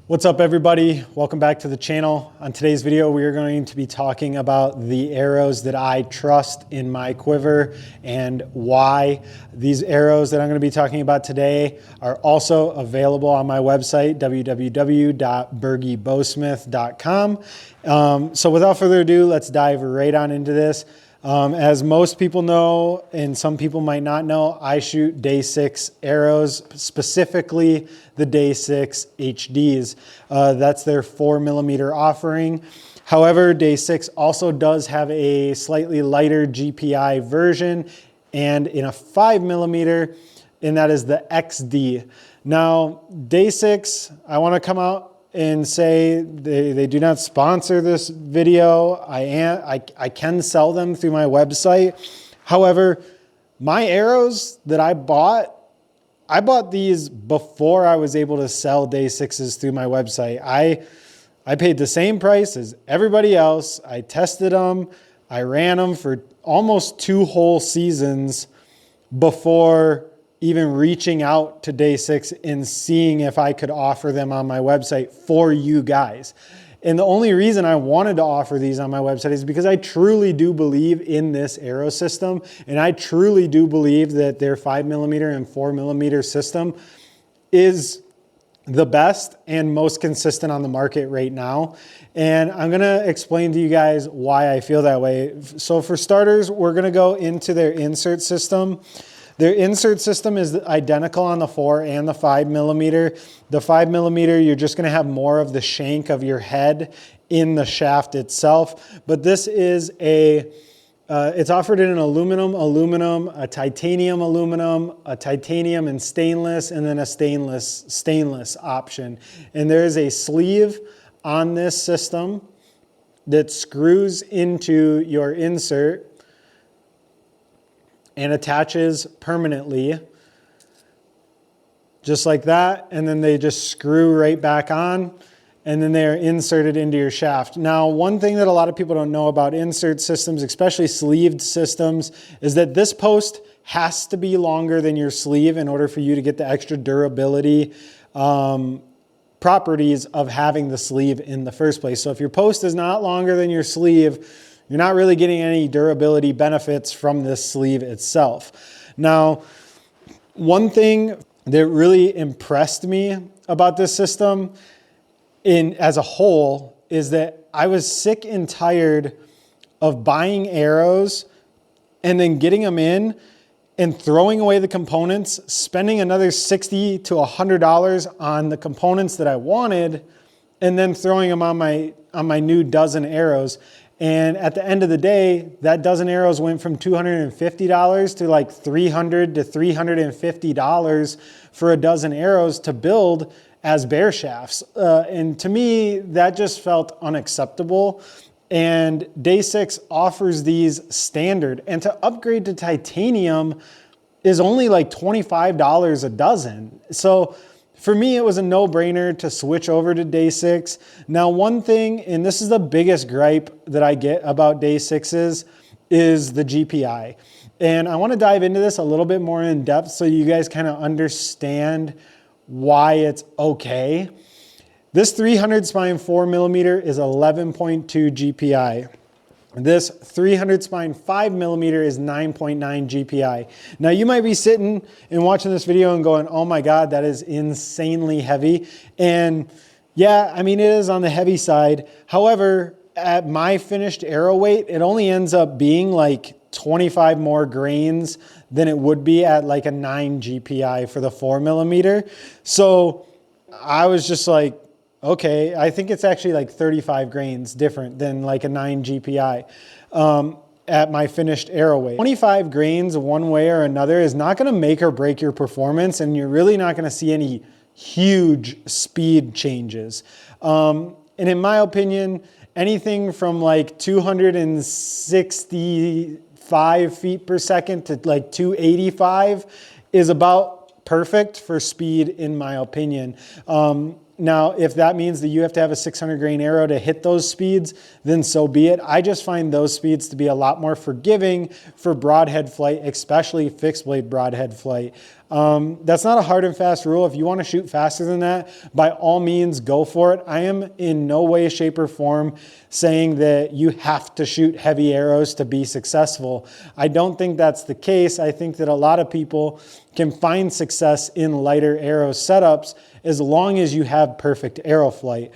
What's up everybody? Welcome back to the channel. On today's video, we are going to be talking about the arrows that I trust in my quiver and why. These arrows that I'm going to be talking about today are also available on my website, www.bergybowsmith.com. So without further ado, let's dive right on into this. As most people know, and some people might not know, I shoot day 6 arrows, specifically the day 6 HDs. That's their 4mm offering. However, day 6 also does have a slightly lighter GPI version and in a 5mm, and that is the XD. Now, day 6, I want to come out and say they do not sponsor this video. I can sell them through my website. However, my arrows that I bought these before I was able to sell day 6s through my website. I paid the same price as everybody else. I tested them. I ran them for almost 2 whole seasons before even reaching out to day 6 and seeing if I could offer them on my website for you guys. And the only reason I wanted to offer these on my website is because I truly do believe in this arrow system. And I truly do believe that their 5mm and 4mm system is the best and most consistent on the market right now. And I'm gonna explain to you guys why I feel that way. So for starters, we're gonna go into their insert system. Their insert system is identical on the 4 and the 5mm. The 5mm, you're just gonna have more of the shank of your head in the shaft itself. But this is it's offered in an aluminum, a titanium aluminum, a titanium and stainless, and then a stainless option. And there is a sleeve on this system that screws into your insert and attaches permanently, just like that. And then they just screw right back on, and then they are inserted into your shaft. Now, one thing that a lot of people don't know about insert systems, especially sleeved systems, is that this post has to be longer than your sleeve in order for you to get the extra durability properties of having the sleeve in the first place. So if your post is not longer than your sleeve, you're not really getting any durability benefits from this sleeve itself. Now, one thing that really impressed me about this system as a whole is that I was sick and tired of buying arrows and then getting them in and throwing away the components, spending another $60 to $100 on the components that I wanted, and then throwing them on my new dozen arrows. And at the end of the day, that dozen arrows went from $250 to like $300 to $350 for a dozen arrows to build as bear shafts. And to me, that just felt unacceptable. And day 6 offers these standard. And to upgrade to titanium is only like $25 a dozen. So for me, it was a no-brainer to switch over to day 6. Now, one thing, and this is the biggest gripe that I get about day 6s, is the GPI. And I want to dive into this a little bit more in depth so you guys kind of understand why it's okay. This 300 spine 4mm is 11.2 GPI. This 300 spine 5mm is 9.9 GPI. Now you might be sitting and watching this video and going, oh my God, that is insanely heavy. And yeah, I mean, it is on the heavy side. However, at my finished arrow weight, it only ends up being like 25 more grains than it would be at like a 9 GPI for the 4mm. So I was just like, okay, I think it's actually like 35 grains different than like a 9 GPI at my finished arrow weight. 25 grains one way or another is not going to make or break your performance, and you're really not going to see any huge speed changes. And in my opinion, anything from like 265 feet per second to like 285 is about perfect for speed, in my opinion. Now, if that means that you have to have a 600 grain arrow to hit those speeds, then so be it. I just find those speeds to be a lot more forgiving for broadhead flight, especially fixed blade broadhead flight. That's not a hard and fast rule. If you want to shoot faster than that, by all means, go for it. I am in no way, shape, or form saying that you have to shoot heavy arrows to be successful. I don't think that's the case. I think that a lot of people can find success in lighter arrow setups as long as you have perfect arrow flight.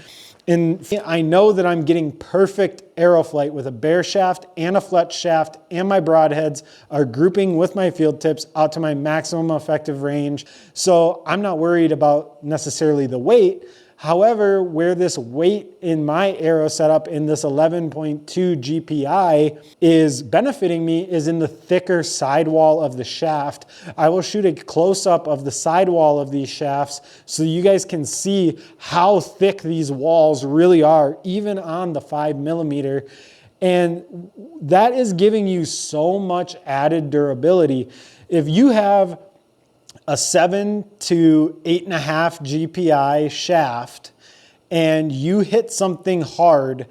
And I know that I'm getting perfect arrow flight with a bare shaft and a fletch shaft, and my broadheads are grouping with my field tips out to my maximum effective range. So I'm not worried about necessarily the weight. However, where this weight in my arrow setup in this 11.2 GPI is benefiting me is in the thicker sidewall of the shaft. I will shoot a close-up of the sidewall of these shafts so you guys can see how thick these walls really are, even on the 5mm. And that is giving you so much added durability. If you have a 7 to 8.5 GPI shaft and you hit something hard,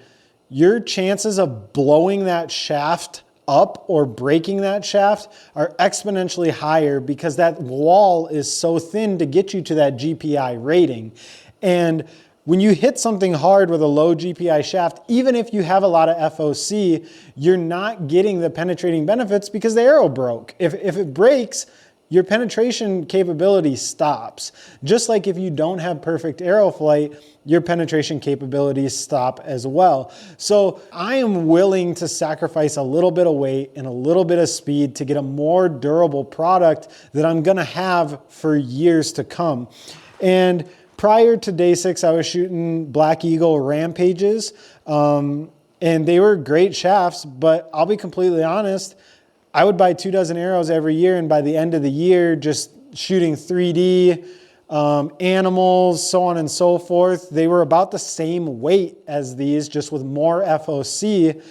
your chances of blowing that shaft up or breaking that shaft are exponentially higher because that wall is so thin to get you to that GPI rating. And when you hit something hard with a low GPI shaft, even if you have a lot of FOC, you're not getting the penetrating benefits because the arrow broke. If it breaks, your penetration capability stops. Just like if you don't have perfect arrow flight, your penetration capabilities stop as well. So I am willing to sacrifice a little bit of weight and a little bit of speed to get a more durable product that I'm gonna have for years to come. And prior to day 6, I was shooting Black Eagle Rampages, and they were great shafts, but I'll be completely honest, I would buy 24 arrows every year, and by the end of the year, just shooting 3D, animals, so on and so forth, they were about the same weight as these, just with more FOC.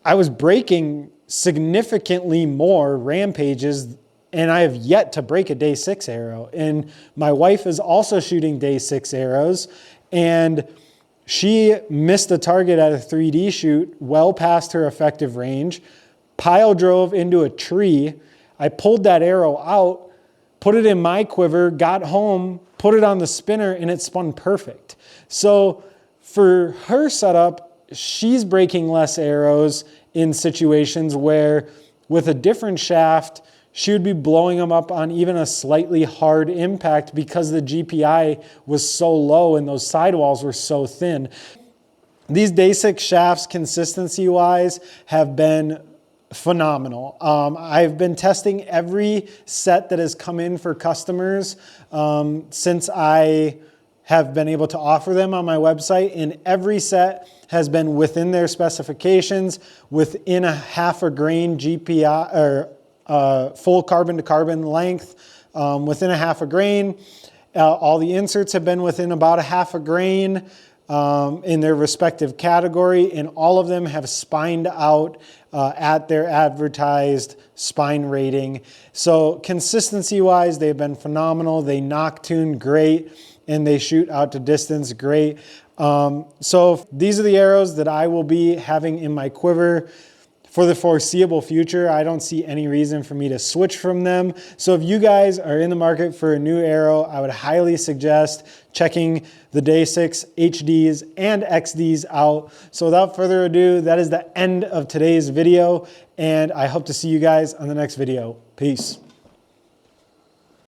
I was breaking significantly more Rampages, and I have yet to break a day 6 arrow. And my wife is also shooting day 6 arrows, and she missed a target at a 3D shoot well past her effective range. Pile drove into a tree. I pulled that arrow out, put it in my quiver, got home, put it on the spinner, and it spun perfect. So for her setup, she's breaking less arrows in situations where with a different shaft, she would be blowing them up on even a slightly hard impact because the GPI was so low and those sidewalls were so thin. These day 6 shafts, consistency-wise, have been phenomenal. I've been testing every set that has come in for customers since I have been able to offer them on my website, and every set has been within their specifications, within a 1/2 grain GPI or full carbon to carbon length, within a 1/2 grain. All the inserts have been within about a 1/2 grain in their respective category, and all of them have spined out at their advertised spine rating. So consistency-wise, they've been phenomenal. They knock tune great, and they shoot out to distance great. So these are the arrows that I will be having in my quiver for the foreseeable future. I don't see any reason for me to switch from them. So if you guys are in the market for a new arrow, I would highly suggest checking the Day 6 HDs and XDs out. So without further ado, that is the end of today's video, and I hope to see you guys on the next video. Peace.